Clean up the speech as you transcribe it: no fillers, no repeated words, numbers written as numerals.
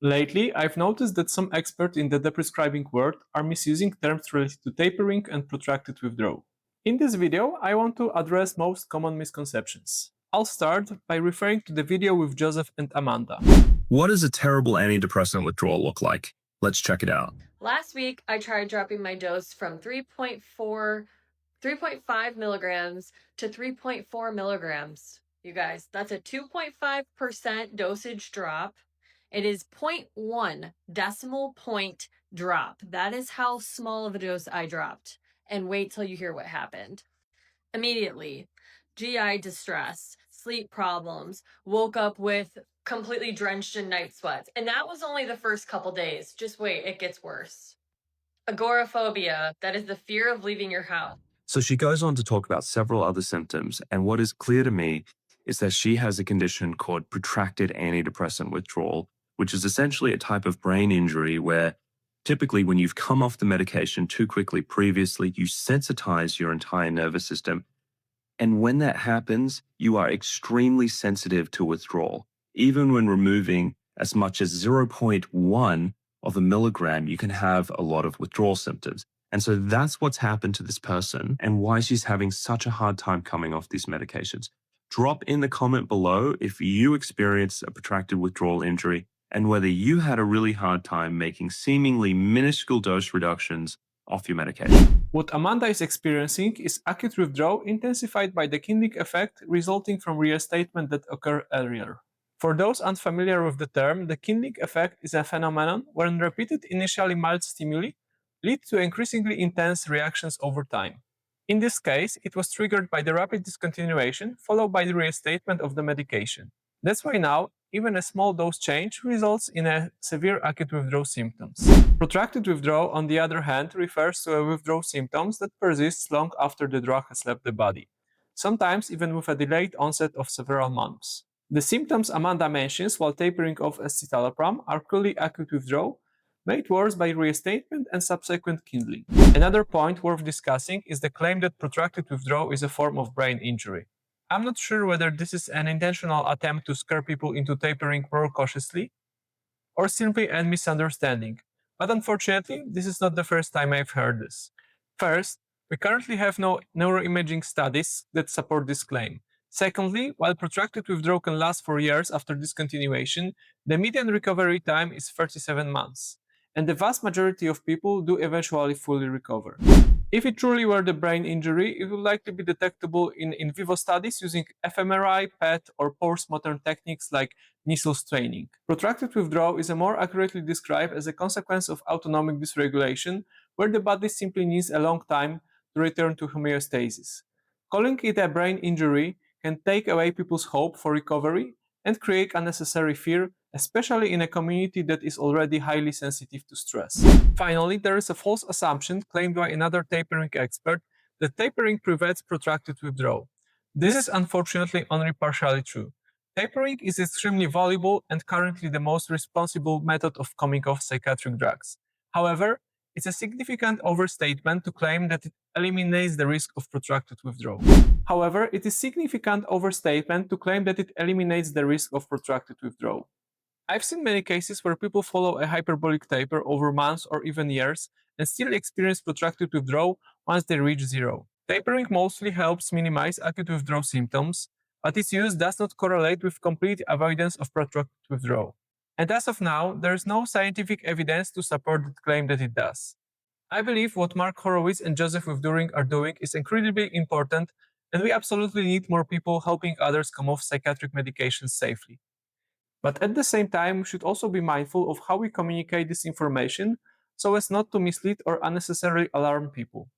Lately, I've noticed that some experts in the prescribing world are misusing terms related to tapering and protracted withdrawal. In this video, I want to address most common misconceptions. I'll start by referring to the video with Joseph and Amanda. What does a terrible antidepressant withdrawal look like? Let's check it out. Last week, I tried dropping my dose from 3.5 milligrams to 3.4 milligrams. You guys, that's a 2.5% dosage drop. It is 0.1 decimal point drop. That is how small of a dose I dropped. And wait till you hear what happened. Immediately, GI distress, sleep problems, woke up with completely drenched in night sweats. And that was only the first couple days. Just wait, it gets worse. Agoraphobia, that is the fear of leaving your house. So she goes on to talk about several other symptoms, and what is clear to me is that she has a condition called protracted antidepressant withdrawal, which is essentially a type of brain injury where typically when you've come off the medication too quickly previously, you sensitize your entire nervous system. And when that happens, you are extremely sensitive to withdrawal. Even when removing as much as 0.1 of a milligram, you can have a lot of withdrawal symptoms. And so that's what's happened to this person and why she's having such a hard time coming off these medications. Drop in the comment below if you experienced a protracted withdrawal injury and whether you had a really hard time making seemingly minuscule dose reductions off your medication. What Amanda is experiencing is acute withdrawal intensified by the kindling effect resulting from reinstatement that occurred earlier. For those unfamiliar with the term, the kindling effect is a phenomenon when repeated initially mild stimuli lead to increasingly intense reactions over time. In this case, it was triggered by the rapid discontinuation followed by the reinstatement of the medication. That's why now, even a small dose change results in a severe acute withdrawal symptoms. Protracted withdrawal, on the other hand, refers to a withdrawal symptoms that persists long after the drug has left the body, sometimes even with a delayed onset of several months. The symptoms Amanda mentions while tapering off escitalopram are clearly acute withdrawal, made worse by reinstatement and subsequent kindling. Another point worth discussing is the claim that protracted withdrawal is a form of brain injury. I'm not sure whether this is an intentional attempt to scare people into tapering more cautiously, or simply a misunderstanding, but unfortunately, this is not the first time I've heard this. First, we currently have no neuroimaging studies that support this claim. Secondly, while protracted withdrawal can last for years after discontinuation, the median recovery time is 37 months, and the vast majority of people do eventually fully recover. If it truly were the brain injury, it would likely be detectable in vivo studies using fMRI, PET, or postmodern techniques like Nisl staining. Protracted withdrawal is more accurately described as a consequence of autonomic dysregulation, where the body simply needs a long time to return to homeostasis. Calling it a brain injury can take away people's hope for recovery and create unnecessary fear, especially in a community that is already highly sensitive to stress. Finally, there is a false assumption claimed by another tapering expert that tapering prevents protracted withdrawal. This is unfortunately only partially true. Tapering is extremely valuable and currently the most responsible method of coming off psychiatric drugs. However, it's a significant overstatement to claim that it eliminates the risk of protracted withdrawal. However, it is significant overstatement to claim that it eliminates the risk of protracted withdrawal. I've seen many cases where people follow a hyperbolic taper over months or even years and still experience protracted withdrawal once they reach zero. Tapering mostly helps minimize acute withdrawal symptoms, but its use does not correlate with complete avoidance of protracted withdrawal. And as of now, there is no scientific evidence to support the claim that it does. I believe what Mark Horowitz and Joseph Withduring are doing is incredibly important, and we absolutely need more people helping others come off psychiatric medications safely. But at the same time, we should also be mindful of how we communicate this information so as not to mislead or unnecessarily alarm people.